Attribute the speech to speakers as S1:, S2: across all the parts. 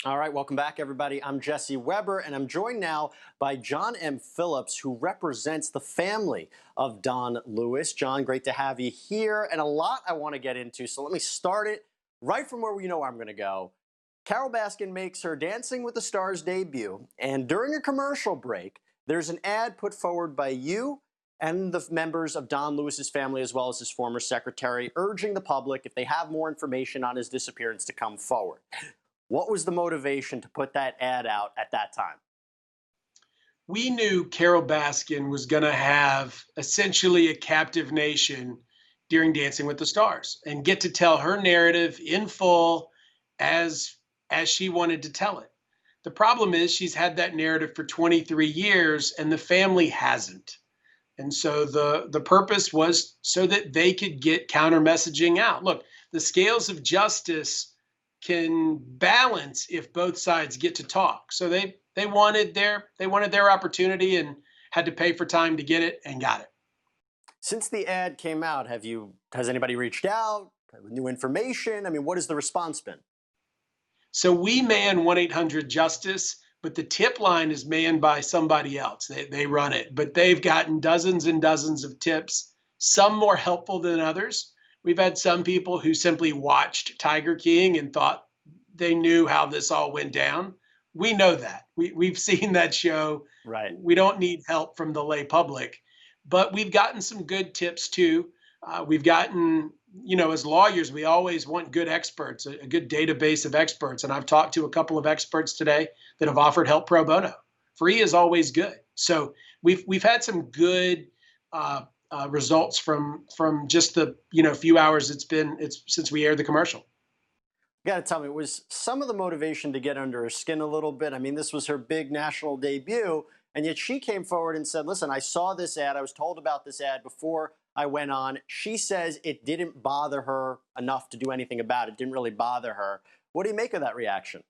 S1: All right, welcome back, everybody. I'm Jesse Weber, and I'm joined now by John M. Phillips, who represents the family of Don Lewis. John, great to have you here, and a lot I want to get into. So let me start it right from where we know I'm going to go. Carole Baskin makes her Dancing with the Stars debut, and during a commercial break, there's an ad put forward by you and the members of Don Lewis's family, as well as his former secretary, urging the public, if they have more information on his disappearance, to come forward. What was the motivation to put that ad out at that time?
S2: We knew Carole Baskin was going to have essentially a captive nation during Dancing with the Stars and get to tell her narrative in full as she wanted to tell it. The problem is she's had that narrative for 23 years and the family hasn't. And so the purpose was so that they could get counter messaging out. Look, the scales of justice can balance if both sides get to talk. So they wanted their opportunity and had to pay for time to get it and got it.
S1: Since the ad came out, has anybody reached out with new information? I mean, what has the response been?
S2: So we man 1-800-Justice, but the tip line is manned by somebody else. They run it, but they've gotten dozens and dozens of tips, some more helpful than others. We've had some people who simply watched Tiger King and thought they knew how this all went down. We know that. We've seen that show.
S1: Right.
S2: We don't need help from the lay public, but we've gotten some good tips too. We've gotten, as lawyers, we always want good experts, a good database of experts. And I've talked to a couple of experts today that have offered help pro bono. Free is always good. So we've had some good results from just the few hours it's since we aired the commercial.
S1: You got to tell me, was some of the motivation to get under her skin a little bit? I mean, this was her big national debut, and yet she came forward and said, listen, I saw this ad. I was told about this ad before I went on. She says it didn't bother her enough to do anything about it. It didn't really bother her. What do you make of that reaction?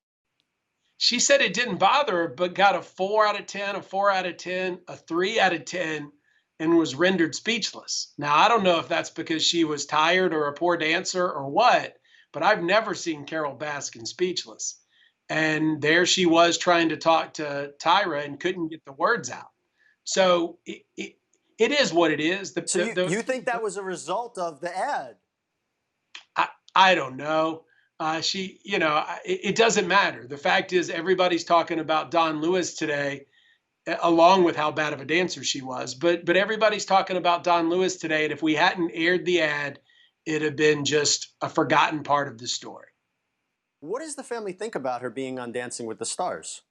S2: She said it didn't bother her, but got a 4 out of 10, a 4 out of 10, a 3 out of 10, and was rendered speechless. Now, I don't know if that's because she was tired or a poor dancer or what, but I've never seen Carole Baskin speechless. And there she was trying to talk to Tyra and couldn't get the words out. So it is what it is.
S1: You think that was a result of the ad?
S2: I don't know. It doesn't matter. The fact is everybody's talking about Don Lewis today, along with how bad of a dancer she was. But everybody's talking about Don Lewis today. And if we hadn't aired the ad, it'd have been just a forgotten part of the story.
S1: What does the family think about her being on Dancing with the Stars?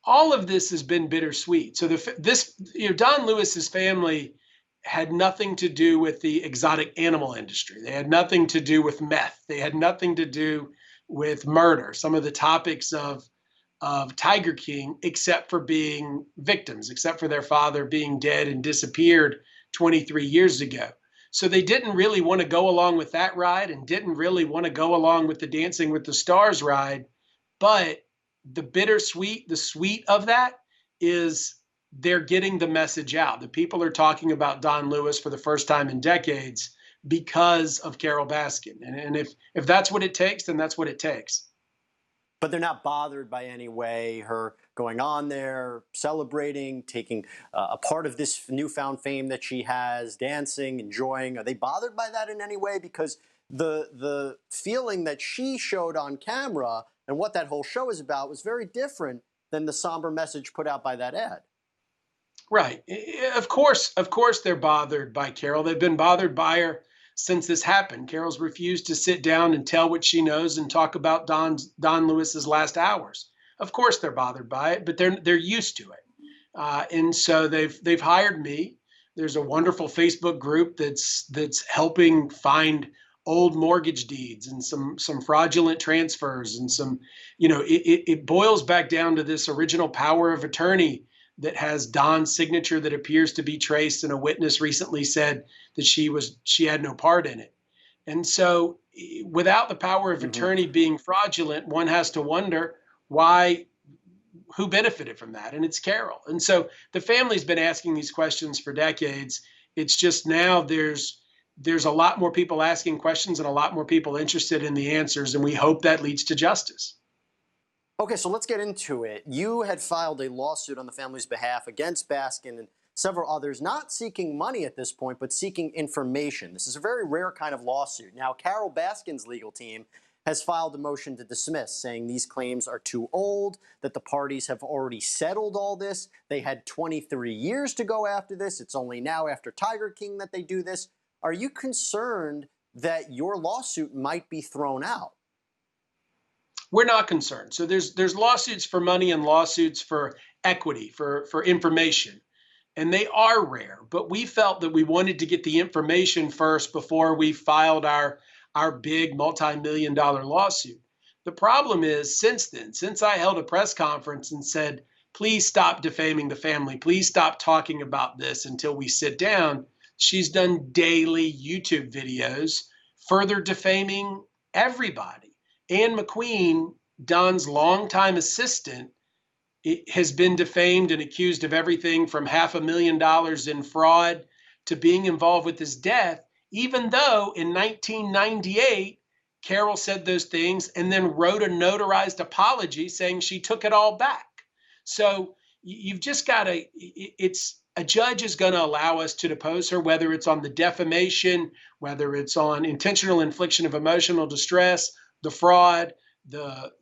S2: All of this has been bittersweet. So Don Lewis's family had nothing to do with the exotic animal industry. They had nothing to do with meth. They had nothing to do with murder. Some of the topics of Tiger King, except for being victims, except for their father being dead and disappeared 23 years ago. So they didn't really want to go along with that ride and didn't really want to go along with the Dancing with the Stars ride. But the sweet of that is they're getting the message out. The people are talking about Don Lewis for the first time in decades because of Carole Baskin. And if that's what it takes, then that's what it takes.
S1: But they're not bothered by any way her going on there, celebrating, taking a part of this newfound fame that she has, dancing, enjoying. Are they bothered by that in any way? Because the feeling that she showed on camera and what that whole show is about was very different than the somber message put out by that ad.
S2: Right. Of course they're bothered by Carole. They've been bothered by her since this happened. Carole's refused to sit down and tell what she knows and talk about Don Lewis's last hours. Of course they're bothered by it, but they're used to it. And so they've hired me. There's a wonderful Facebook group that's helping find old mortgage deeds and some fraudulent transfers and some, it boils back down to this original power of attorney that has Don's signature that appears to be traced, and a witness recently said that she had no part in it. And so without the power of attorney being fraudulent, one has to wonder who benefited from that, and it's Carole. And so the family's been asking these questions for decades. It's just now there's a lot more people asking questions and a lot more people interested in the answers, and we hope that leads to justice.
S1: Okay, so let's get into it. You had filed a lawsuit on the family's behalf against Baskin and several others, not seeking money at this point, but seeking information. This is a very rare kind of lawsuit. Now, Carole Baskin's legal team has filed a motion to dismiss, saying these claims are too old, that the parties have already settled all this. They had 23 years to go after this. It's only now after Tiger King that they do this. Are you concerned that your lawsuit might be thrown out?
S2: We're not concerned. So there's lawsuits for money and lawsuits for equity, for information. And they are rare, but we felt that we wanted to get the information first before we filed our big multi-million dollar lawsuit. The problem is since then, since I held a press conference and said, please stop defaming the family, please stop talking about this until we sit down, she's done daily YouTube videos further defaming everybody. Ann McQueen, Don's longtime assistant, has been defamed and accused of everything from $500,000 in fraud to being involved with his death, even though in 1998, Carole said those things and then wrote a notarized apology saying she took it all back. So you've just got to, it's a judge is going to allow us to depose her, whether it's on the defamation, whether it's on intentional infliction of emotional distress, the fraud, the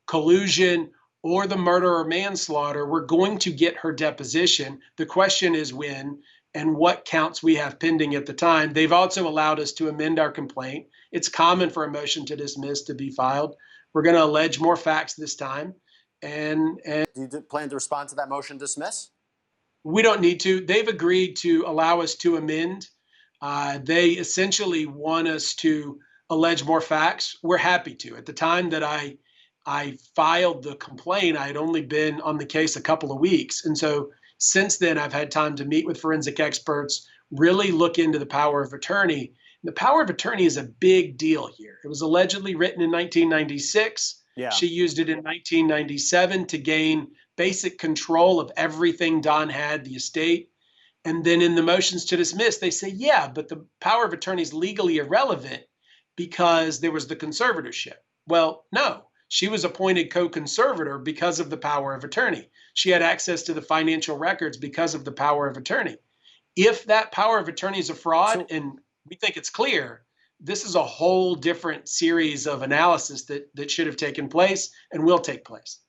S2: collusion, or the murder or manslaughter. We're going to get her deposition. The question is when and what counts we have pending at the time. They've also allowed us to amend our complaint. It's common for a motion to dismiss to be filed. We're going to allege more facts this time. And
S1: Do you plan to respond to that motion to dismiss?
S2: we don't need to. They've agreed to allow us to amend. They essentially want us to allege more facts. We're happy to. At the time that I filed the complaint, I had only been on the case a couple of weeks. And so since then, I've had time to meet with forensic experts, really look into the power of attorney. The power of attorney is a big deal here. It was allegedly written in 1996.
S1: Yeah.
S2: She used it in 1997 to gain basic control of everything Don had, the estate. And then in the motions to dismiss, they say, yeah, but the power of attorney is legally irrelevant because there was the conservatorship. Well, no. She was appointed co-conservator because of the power of attorney. She had access to the financial records because of the power of attorney. If that power of attorney is a fraud, and we think it's clear, this is a whole different series of analysis that should have taken place and will take place.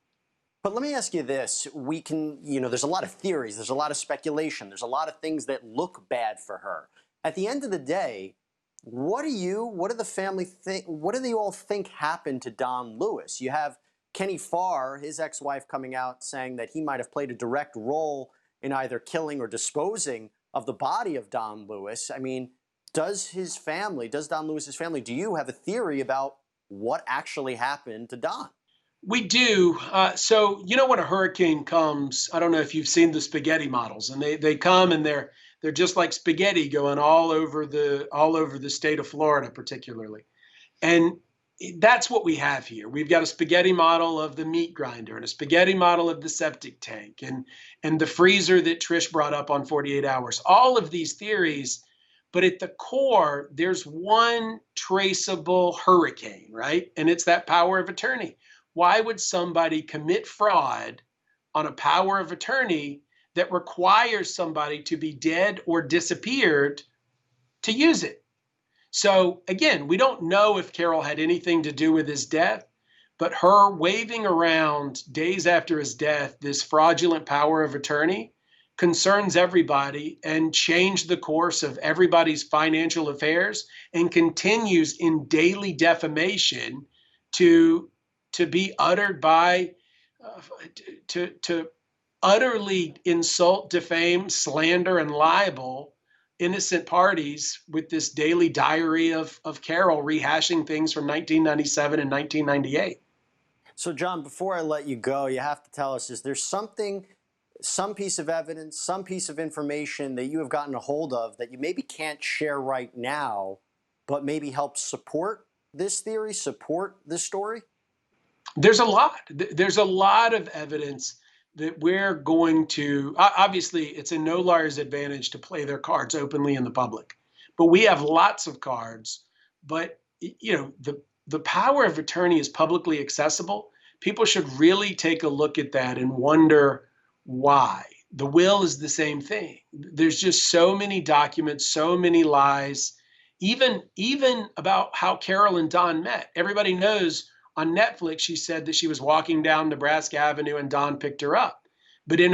S1: But let me ask you this. We can, there's a lot of theories, there's a lot of speculation, there's a lot of things that look bad for her. At the end of the day, what do the family think, what do they all think happened to Don Lewis? You have Kenny Farr, his ex-wife, coming out saying that he might have played a direct role in either killing or disposing of the body of Don Lewis. I mean, does Don Lewis's family, do you have a theory about what actually happened to Don?
S2: We do. So, when a hurricane comes, I don't know if you've seen the spaghetti models, and they come and they're just like spaghetti going all over the state of Florida, particularly. And that's what we have here. We've got a spaghetti model of the meat grinder and a spaghetti model of the septic tank and the freezer that Trish brought up on 48 Hours. All of these theories, but at the core, there's one traceable hurricane, right? And it's that power of attorney. Why would somebody commit fraud on a power of attorney that requires somebody to be dead or disappeared to use it? So again, we don't know if Carole had anything to do with his death, but her waving around days after his death this fraudulent power of attorney concerns everybody and changed the course of everybody's financial affairs and continues in daily defamation to be uttered by, to utterly insult, defame, slander, and libel innocent parties with this daily diary of Carole rehashing things from 1997 and 1998.
S1: So, John, before I let you go, you have to tell us, is there something, some piece of evidence, some piece of information that you have gotten a hold of that you maybe can't share right now, but maybe help support this theory, support this story?
S2: There's a lot. There's a lot of evidence that we're going to, obviously, it's in no lawyer's advantage to play their cards openly in the public, but we have lots of cards. But, the power of attorney is publicly accessible. people should really take a look at that and wonder why. The will is the same thing. There's just so many documents, so many lies, even about how Carol and Don met. Everybody knows on Netflix she said that she was walking down Nebraska Avenue and Don picked her up. But in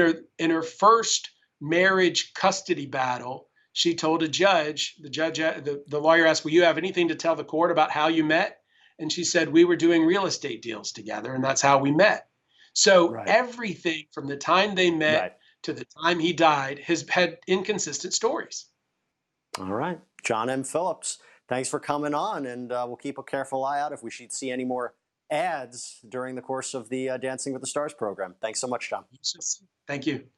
S2: her first marriage custody battle, she told a judge, the lawyer asked, "Will you have anything to tell the court about how you met?" And she said, "We were doing real estate deals together, and that's how we met." So
S1: Right.
S2: everything from the time they met
S1: Right.
S2: to the time he died has had inconsistent stories.
S1: All right. John M. Phillips, thanks for coming on, and we'll keep a careful eye out if we should see any more ads during the course of the Dancing with the Stars program. Thanks so much, John.
S2: Thank you.